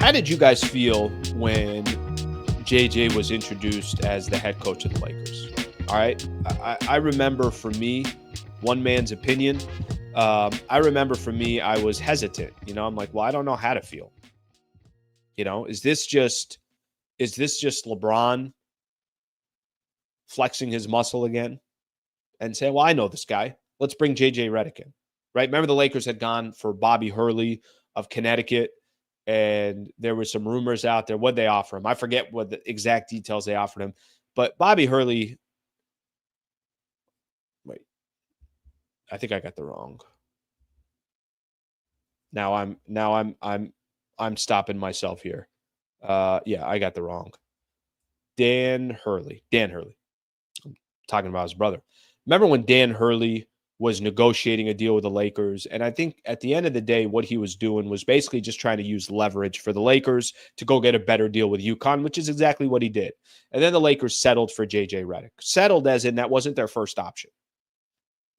How did you guys feel when JJ was introduced as the head coach of the Lakers? All right. I remember for me, one man's opinion. I remember for me, I was hesitant. I'm like, well, I don't know how to feel. Is this just LeBron flexing his muscle again and saying, well, I know this guy. Let's bring JJ Redick in. Right? Remember the Lakers had gone for Bobby Hurley of Connecticut, and there were some rumors out there. What'd they offer him? I forget what the exact details they offered him. But Bobby Hurley, wait, I think I got the wrong. Now I'm stopping myself here. Yeah, I got the wrong. Dan Hurley. I'm talking about his brother. Remember when Dan Hurley was negotiating a deal with the Lakers? And I think at the end of the day, what he was doing was basically just trying to use leverage for the Lakers to go get a better deal with UConn, which is exactly what he did. And then the Lakers settled for JJ Redick. Settled as in that wasn't their first option.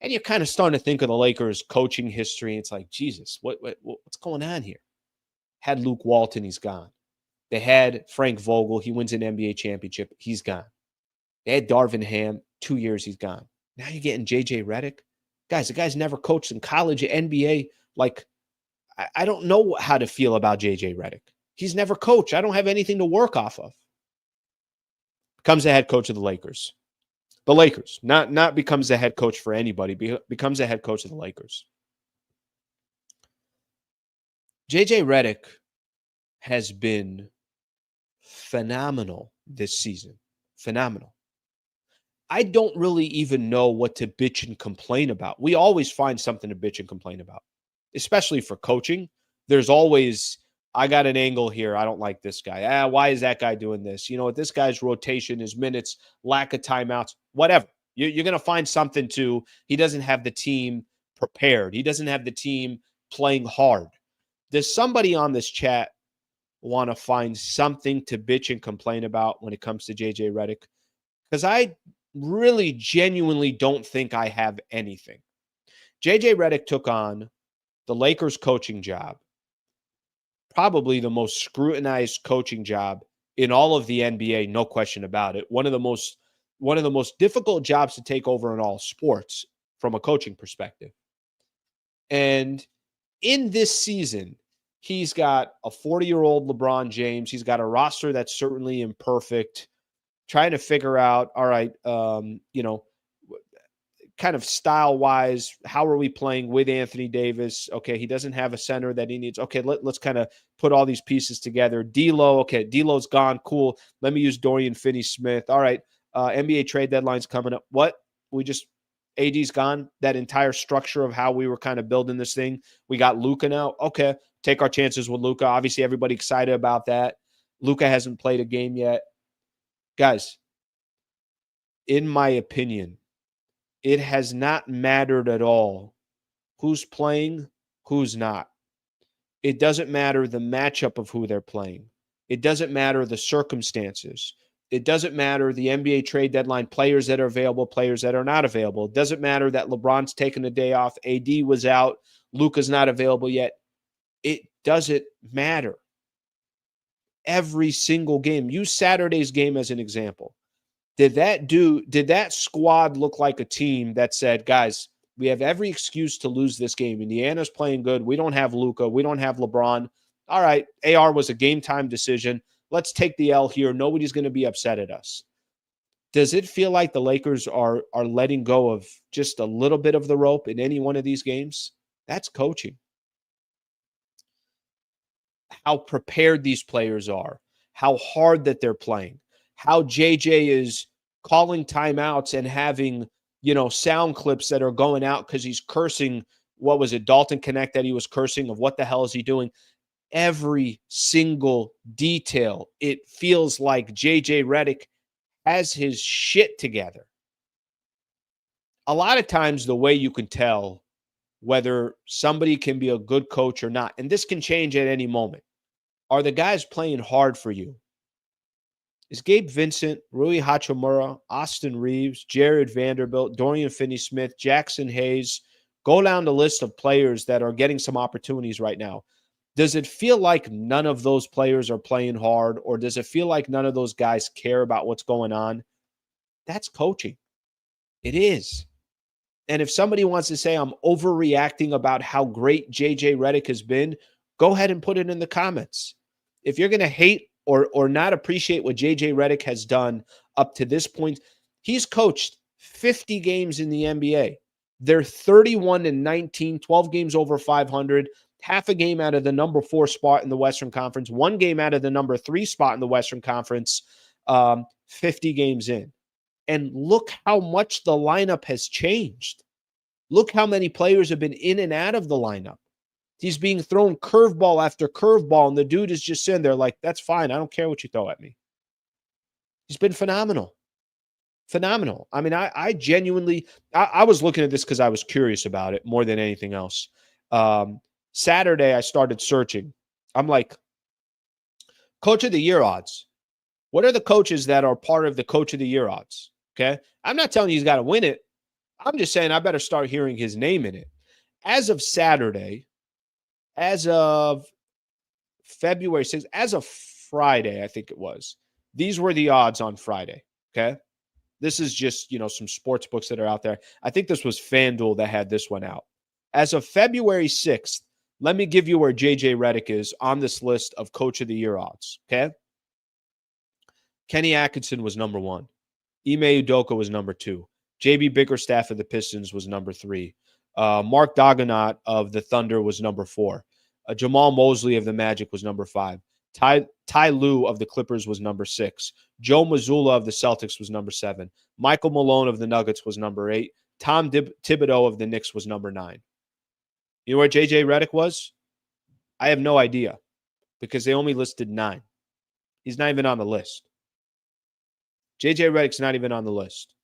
And you're kind of starting to think of the Lakers' coaching history. It's like, Jesus, what's going on here? Had Luke Walton, he's gone. They had Frank Vogel, he wins an NBA championship, he's gone. They had Darvin Ham, 2 years, he's gone. Now you're getting JJ Redick. Guys, the guy's never coached in college, NBA. Like, I don't know how to feel about JJ Redick. He's never coached. I don't have anything to work off of. Becomes the head coach of the Lakers. The Lakers, not becomes the head coach for anybody, becomes the head coach of the Lakers. JJ Redick has been phenomenal this season. Phenomenal. I don't really even know what to bitch and complain about. We always find something to bitch and complain about, especially for coaching. There's always, I got an angle here. I don't like this guy. Why is that guy doing this? This guy's rotation, his minutes, lack of timeouts, whatever. You're going to find something to, he doesn't have the team prepared. He doesn't have the team playing hard. Does somebody on this chat want to find something to bitch and complain about when it comes to JJ Redick? Because I really genuinely don't think I have anything. JJ Redick took on the Lakers coaching job, probably the most scrutinized coaching job in all of the NBA, no question about it. One of the most difficult jobs to take over in all sports from a coaching perspective. And in this season, he's got a 40-year-old LeBron James. He's got a roster that's certainly imperfect, trying to figure out, all right, kind of style-wise, how are we playing with Anthony Davis? Okay, he doesn't have a center that he needs. Okay, let's kind of put all these pieces together. D'Lo, okay, D'Lo's gone. Cool. Let me use Dorian Finney-Smith. All right, NBA trade deadline's coming up. What? AD's gone. That entire structure of how we were kind of building this thing. We got Luka now. Okay, take our chances with Luka. Obviously, everybody excited about that. Luka hasn't played a game yet. Guys, in my opinion, it has not mattered at all who's playing, who's not. It doesn't matter the matchup of who they're playing. It doesn't matter the circumstances. It doesn't matter the NBA trade deadline, players that are available, players that are not available. It doesn't matter that LeBron's taken a day off, AD was out, Luka's not available yet. It doesn't matter. Every single game. Use Saturday's game as an example. Did that squad look like a team that said, guys, we have every excuse to lose this game. Indiana's playing good. We don't have Luka. We don't have LeBron. All right, AR was a game-time decision. Let's take the L here. Nobody's going to be upset at us. Does it feel like the Lakers are letting go of just a little bit of the rope in any one of these games? That's coaching. How prepared these players are, how hard that they're playing, how JJ is calling timeouts and having, sound clips that are going out because he's cursing. What was it, Dalton Connect, that he was cursing of what the hell is he doing? Every single detail, it feels like JJ Redick has his shit together. A lot of times the way you can tell whether somebody can be a good coach or not, and this can change at any moment, are the guys playing hard for you? Is Gabe Vincent, Rui Hachimura, Austin Reeves, Jared Vanderbilt, Dorian Finney-Smith, Jackson Hayes, go down the list of players that are getting some opportunities right now. Does it feel like none of those players are playing hard, or does it feel like none of those guys care about what's going on? That's coaching. It is. And if somebody wants to say I'm overreacting about how great JJ Redick has been, go ahead and put it in the comments. If you're going to hate or not appreciate what JJ Redick has done up to this point, he's coached 50 games in the NBA. They're 31-19, 12 games over 500, half a game out of the number 4 spot in the Western Conference, 1 game out of the number 3 spot in the Western Conference, 50 games in. And look how much the lineup has changed. Look how many players have been in and out of the lineup. He's being thrown curveball after curveball, and the dude is just sitting there like, that's fine. I don't care what you throw at me. He's been phenomenal. Phenomenal. I mean, I genuinely, I was looking at this because I was curious about it more than anything else. Saturday, I started searching. I'm like, Coach of the Year odds. What are the coaches that are part of the Coach of the Year odds? Okay. I'm not telling you he's got to win it. I'm just saying I better start hearing his name in it. As of Saturday, as of February 6th, as of Friday, I think it was, these were the odds on Friday. Okay. This is just, some sports books that are out there. I think this was FanDuel that had this one out. As of February 6th, let me give you where JJ Redick is on this list of Coach of the Year odds. Okay. Kenny Atkinson was number 1. Ime Udoka was number 2. JB Bickerstaff of the Pistons was number 3. Mark Dagenot of the Thunder was number 4. Jamal Mosley of the Magic was number 5. Ty Lue of the Clippers was number 6. Joe Mazzulla of the Celtics was number 7. Michael Malone of the Nuggets was number 8. Tom Thibodeau of the Knicks was number 9. You know where JJ Redick was? I have no idea because they only listed 9. He's not even on the list. JJ Redick's not even on the list.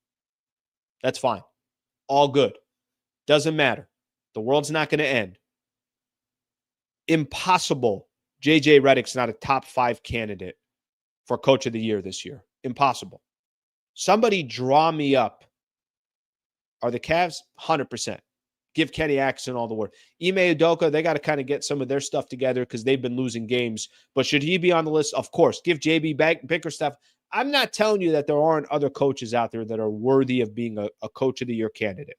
That's fine. All good. Doesn't matter. The world's not going to end. Impossible. JJ Redick's not a top 5 candidate for Coach of the Year this year. Impossible. Somebody draw me up. Are the Cavs? 100%. Give Kenny Atkinson all the work. Ime Udoka, they got to kind of get some of their stuff together because they've been losing games. But should he be on the list? Of course. Give JB Bickerstaff. I'm not telling you that there aren't other coaches out there that are worthy of being a Coach of the Year candidate.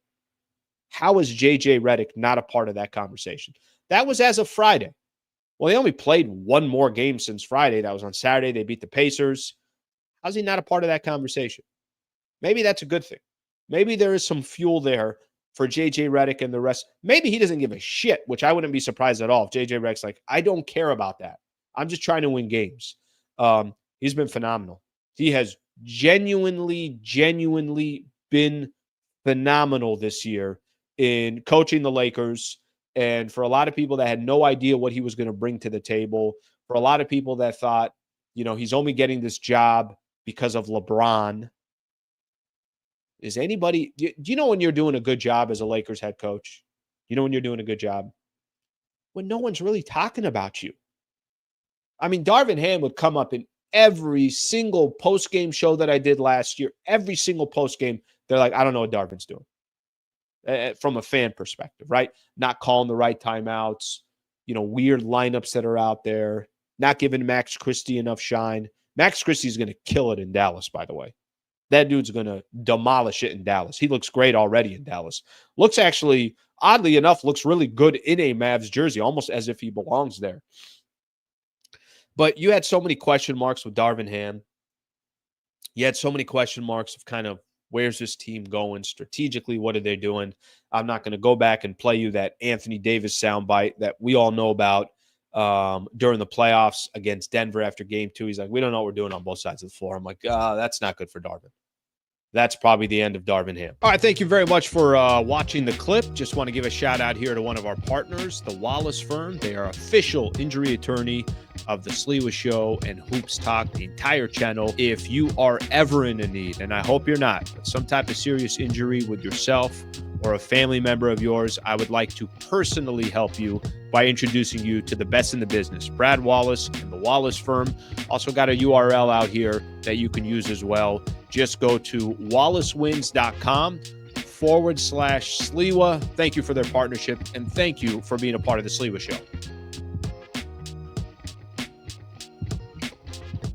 How is JJ Redick not a part of that conversation? That was as of Friday. Well, they only played one more game since Friday. That was on Saturday. They beat the Pacers. How's he not a part of that conversation? Maybe that's a good thing. Maybe there is some fuel there for JJ Redick and the rest. Maybe he doesn't give a shit, which I wouldn't be surprised at all if JJ Redick's like, I don't care about that. I'm just trying to win games. He's been phenomenal. He has genuinely been phenomenal this year in coaching the Lakers. And for a lot of people that had no idea what he was going to bring to the table, for a lot of people that thought, he's only getting this job because of LeBron. Is anybody, do you know when you're doing a good job as a Lakers head coach? You know when you're doing a good job? When no one's really talking about you. I mean, Darvin Ham would come up in every single post-game show that I did last year. Every single post-game, they're like, I don't know what Darvin's doing. From a fan perspective, right? Not calling the right timeouts, weird lineups that are out there, not giving Max Christie enough shine. Max Christie's going to kill it in Dallas, by the way. That dude's going to demolish it in Dallas. He looks great already in Dallas. Looks actually, oddly enough, looks really good in a Mavs jersey, almost as if he belongs there. But you had so many question marks with Darvin Ham. You had so many question marks of kind of, where's this team going strategically? What are they doing? I'm not going to go back and play you that Anthony Davis soundbite that we all know about during the playoffs against Denver after game 2. He's like, we don't know what we're doing on both sides of the floor. I'm like, that's not good for Darvin. That's probably the end of Darvin Ham. All right, thank you very much for watching the clip. Just want to give a shout out here to one of our partners, the Wallace Firm. They are official injury attorney of the Sliwa Show and Hoops Talk, the entire channel. If you are ever in a need, and I hope you're not, but some type of serious injury with yourself or a family member of yours, I would like to personally help you by introducing you to the best in the business, Brad Wallace and the Wallace Firm. Also got a URL out here that you can use as well. Just go to wallacewins.com/Sliwa. Thank you for their partnership, and thank you for being a part of the Sliwa Show.